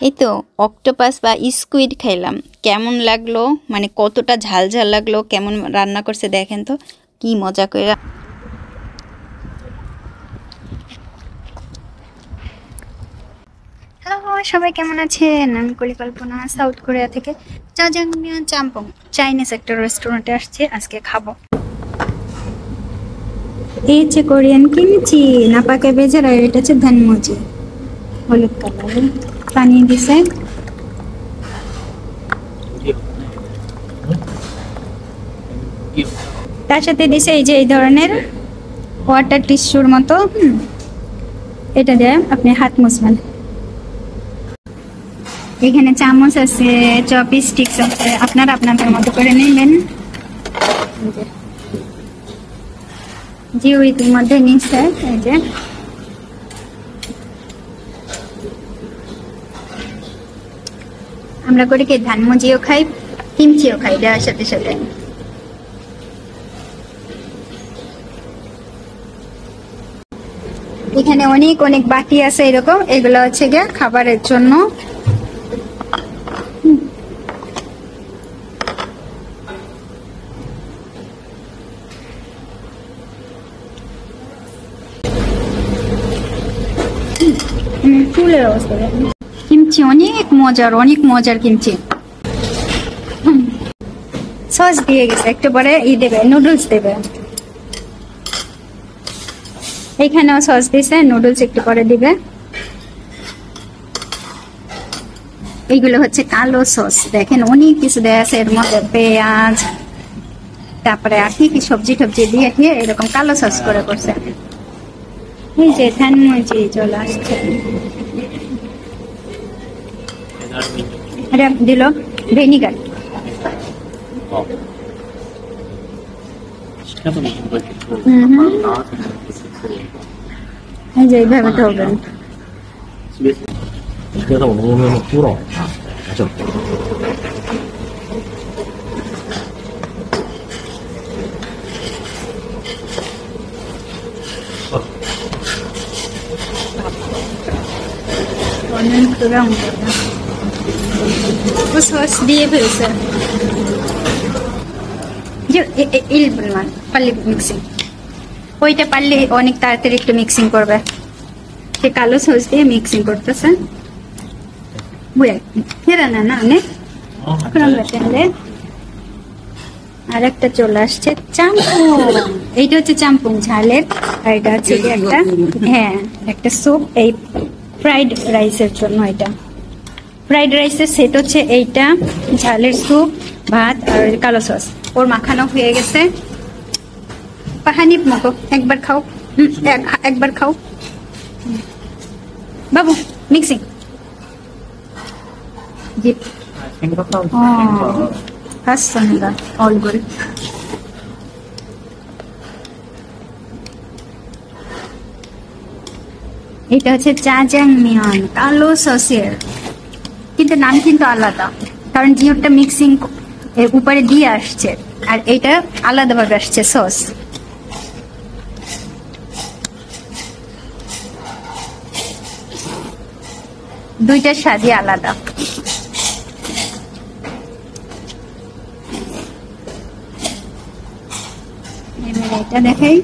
এই তো অক্টোপাস বা স্কুইড খাইলাম। কেমন লাগলো, মানে কতটা ঝাল ঝাল লাগলো, কেমন রান্না করছে দেখেন তো, কি মজা করে। হ্যালো সবাই, কেমন আছেন? আমি পরিকল্পনা, সাউথ কোরিয়া থেকে জাজাংমিয়ান চাম্পং চাইনিজ একটা রেস্টুরেন্টে আসছে, আজকে খাবো। এই হচ্ছে কোরিয়ান কিমচি, নাপাকে বেজার, আর এটা হচ্ছে ধানমুজি, হলুদ কালার পানি দিছে। তার সাথে দিছে এই যে এই ধরনের ওয়াটার টিস্যুর মতো, এটা দিয়ে আপনি হাত মুছবেন। এখানে চামচ আছে, চপস্টিক্স আছে, আপনারা আপনাদের মতো করে নেবেন। জি ইতিমধ্যে নিচ্ছে। এই যে আমরা করে কি ধানমুজিও খাই, কিমচিও খাই দেওয়ার সাথে সাথে। এখানে অনেক অনেক বাটি আছে এরকম, এগুলো হচ্ছে গিয়ে খাবারের জন্য। ফুলের অবস্থা কিমচি অনেক মজার কিমচি। সস দিয়ে গেছে, একটু পরে দেবে, নুডলস দেবে। এইখানেও সস দিছে, নুডলস একটু পরে দিবে। এইগুলো হচ্ছে কালো সস, দেখেন অনেক কিছু দেয়া আছে এর মধ্যে, পেঁয়াজ, তারপরে আর কি কি সবজি টবজি দিয়ে এরকম কালো সস করে করছে। এই যে ধানমুজি চলে আসছে, এটা দিল ভিনিগার। এই যে এইভাবে ধরবেন। 그래서 오면 불어. 맞아. 저는 그런 거다. 소스 দিয়ে ফেলছে। যে ইলবুলমান পাল্লি মিক্সিং, ওইটা পাল্লি অনেক তাড়াতাড়ি একটু মিক্সিং করবে। সে কালো সস দিয়ে মিক্সিং করতেছে। বুঝে ফেরা না না নে আর একটা চলে আসছে চাম্পুং। এইটা হচ্ছে চাম্পুং ঝালের, আর এটা হচ্ছে একটা একটা স্যুপ, এই ফ্রাইড রাইসের জন্য। এটা ফ্রাইড রাইসের সেট হচ্ছে এইটা, ঝালের স্যুপ, ভাত আর কালো সস। ওর মাখানো হয়ে গেছে। পাহানিপ মতো একবার খাও, একবার খাও বাবু। মিক্সিং জি হাসনা অল গুড। এটা হচ্ছে জাজাংমিয়ান কালো সসের, কিন্তু নাম কিন্তু আলাদা, কারণ জিওরটা মিক্সিং উপরে দিয়ে আসছে, আর এটা আলাদাভাবে আসছে সস। দুইটার স্বাদই আলাদা। এটা দেখাই,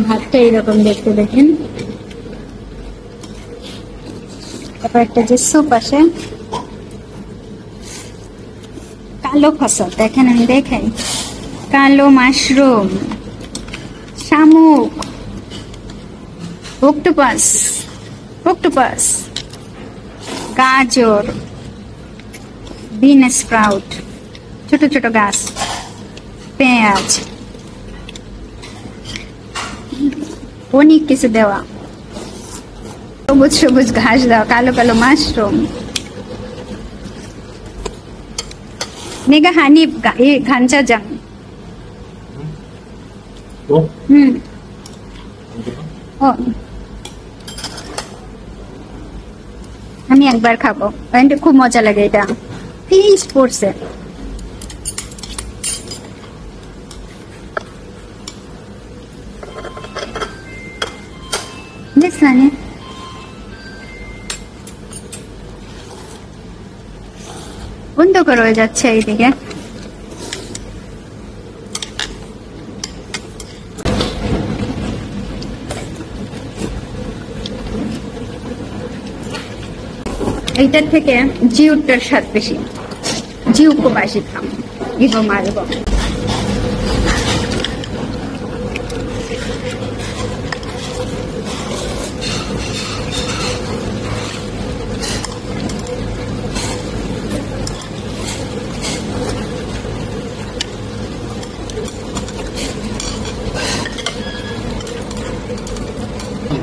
ভাতটা এইরকম দেখতে, দেখেন। তারপর একটা যে স্যুপ আসে, কালো ফসল দেখেন, আমি দেখাই, কালো মাশরুম, শামুক, অক্টোপাস, গাজর, বিন স্প্রাউট, ছোট ছোট গাছ, পেঁয়াজ, অনেক কিছু দেওয়া, সবুজ সবুজ ঘাস দেওয়া, কালো কালো মাশরুম, মেগা হানি ঘাঞ্চা জাং। আমি একবার খাবো, খুব মজা লাগে। এটা ফিশ পড়ছে, বন্ধ করে হয়ে যাচ্ছে এইদিকে। এইটার থেকে জিউটার স্বাদ বেশি। জিউ খুব বাসি খাম, ইগো মারব।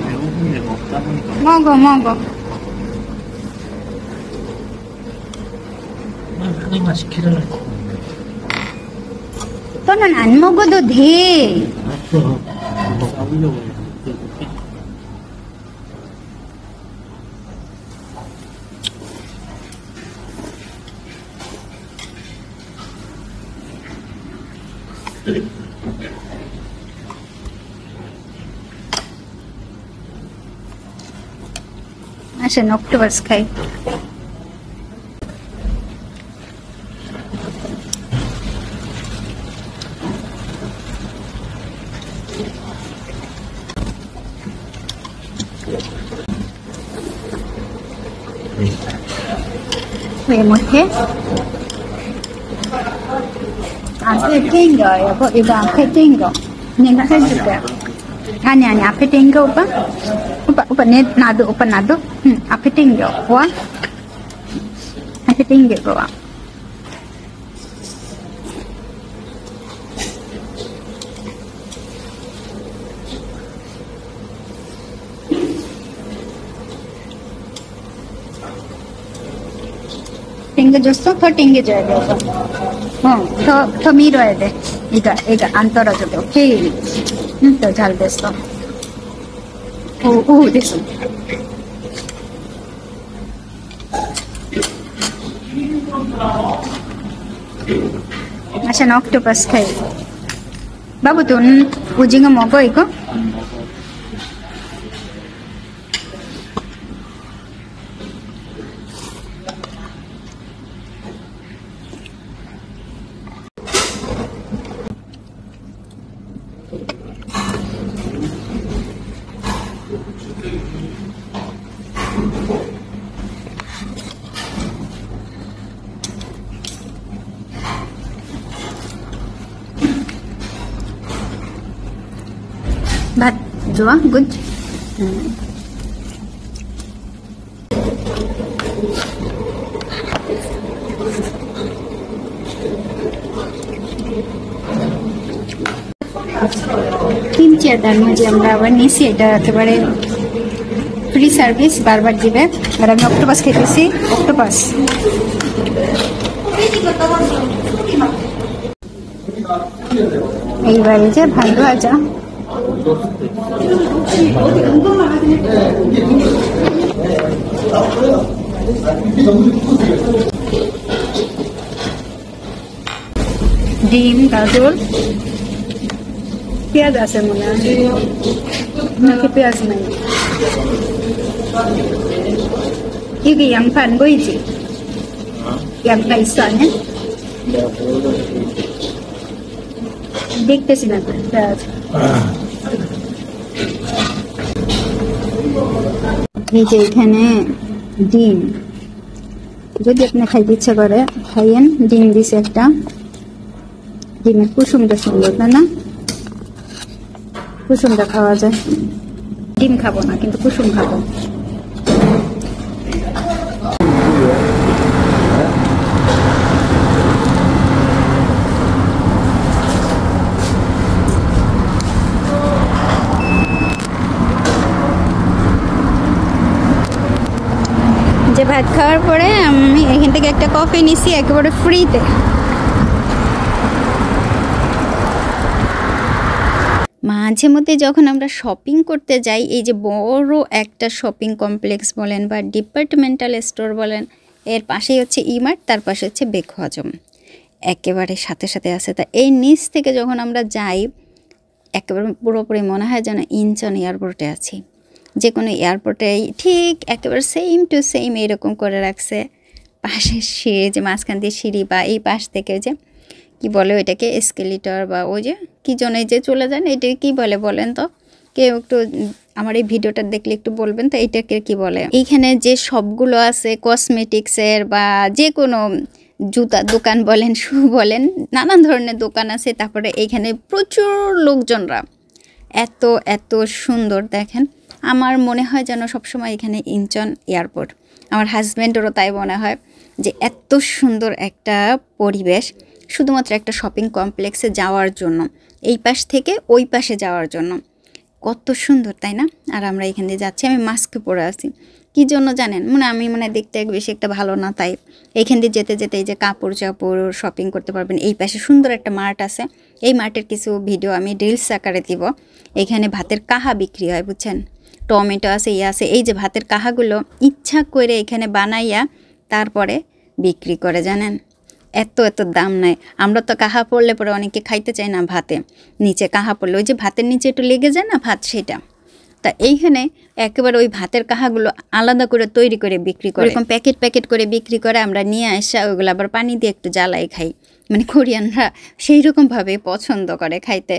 배고픈데 먹다 보니까 먹어 먹어. 하나만 시키려고 했고. 너는 안 먹어도 돼. 알았어. 뭐 싸우려고 했는데. আসেন অক্টোপাস খাই। এর মধ্যে 앞에 땡겨 여보 이거 앞에 땡겨 내가 해줄게 아니 앞에 땡겨 오빠 내 놔둬 오빠 놔둬 응 앞에 땡겨 와 앞에 땡겨 이거 와 땡겨줬어? 더 땡겨줘야 돼 더 밀어야 돼 이거 안 떨어져도 오케이 응, 더 잘 됐어 오 됐어 아샤 옥토퍼스 খাই বাবু 돈 오징어 먹어 이거? 맛 좋아? 굿? কিমচি আর তার মাঝে আমরা আবার নিয়েছি এটা একেবারে ফ্রি সার্ভিস বারবার দিবে আর আমি অক্টোপাস খেতেছি অক্টোপাস এইবারে যে ভালো আজা ডিম গাজর পেঁয়াজ আছে মনে হয় নাকি পেঁয়াজ নাই 이게 양파 안 보이지? 양파 있어 안에? দেখতেছি না পেঁয়াজ এই যে এখানে ডিম যদি আপনি খাইতে ইচ্ছা করে খাইয়েন ডিম দিছে একটা ডিমের কুসুমটা সুন্দর তাই না কুসুমটা খাওয়া যায় ডিম খাবো না কিন্তু কুসুম খাবো যে ভাত খাওয়ার পরে আমি এখান থেকে একটা কফি নিছি একেবারে ফ্রিতে মাঝে মধ্যে যখন আমরা শপিং করতে যাই এই যে বড় একটা শপিং কমপ্লেক্স বলেন বা ডিপার্টমেন্টাল স্টোর বলেন এর পাশেই হচ্ছে ইমার্ট তার পাশে হচ্ছে বেক হজম একেবারে সাথে সাথে আছে তা এই নিচ থেকে যখন আমরা যাই একেবারে পুরোপুরি মনে হয় যেন ইনচন এয়ারপোর্টে আছি যে কোনো এয়ারপোর্টে ঠিক একেবারে সেম টু সেম এরকম করে রাখছে পাশে সিঁড়ি, যে মাঝখান দিয়ে সিঁড়ি বা এই পাশ থেকে ওই যে কি বলে ওইটাকে এসকেলেটর বা ওই যে কি জন্য যে চলে যান, এটা কি বলে বলেন তো, কেউ একটু আমার এই ভিডিওটা দেখলে একটু বলবেন তো এইটাকে কি বলে। এইখানে যে সবগুলো আছে কসমেটিক্সের বা যে কোনো জুতা দোকান বলেন, শু বলেন, নানান ধরনের দোকান আছে। তারপরে এইখানে প্রচুর লোকজনরা, এত এত সুন্দর দেখেন। আমার মনে হয় যেন সবসময় এখানে ইনচন এয়ারপোর্ট, আমার হাজব্যান্ডেরও তাই মনে হয় যে এত সুন্দর একটা পরিবেশ শুধুমাত্র একটা শপিং কমপ্লেক্সে যাওয়ার জন্য, এই পাশ থেকে ওই পাশে যাওয়ার জন্য। কত সুন্দর তাই না? আর আমরা এখান দিয়ে যাচ্ছি, আমি মাস্ক পরে আছি কি জন্য জানেন, আমি দেখতে বেশি একটা ভালো না, তাই এইখান দিয়ে যেতে যেতে এই যে কাপড় চাপড় শপিং করতে পারবেন। এই পাশে সুন্দর একটা মার্ট আছে, এই মার্টের কিছু ভিডিও আমি রিলস আকারে দিব। এখানে ভাতের কাহা বিক্রি হয় বুঝছেন, টমেটো আছে, আছে, এই যে ভাতের কাহাগুলো ইচ্ছা করে এখানে বানাইয়া তারপরে বিক্রি করে জানেন। এত এত দাম নাই। আমরা তো কাহা পড়লে পরে অনেকে খাইতে চাই না, ভাতে নিচে কাহা পড়লে ওই যে ভাতের নিচে একটু লেগে যায় না ভাত, সেটা। তা এইখানে একেবারে ওই ভাতের কাহাগুলো আলাদা করে তৈরি করে বিক্রি করে, এরকম প্যাকেট প্যাকেট করে বিক্রি করে। আমরা নিয়ে আসা ওইগুলো আবার পানি দিয়ে একটু জ্বালাই খাই, কোরিয়ানরা সেই রকমভাবে পছন্দ করে খাইতে।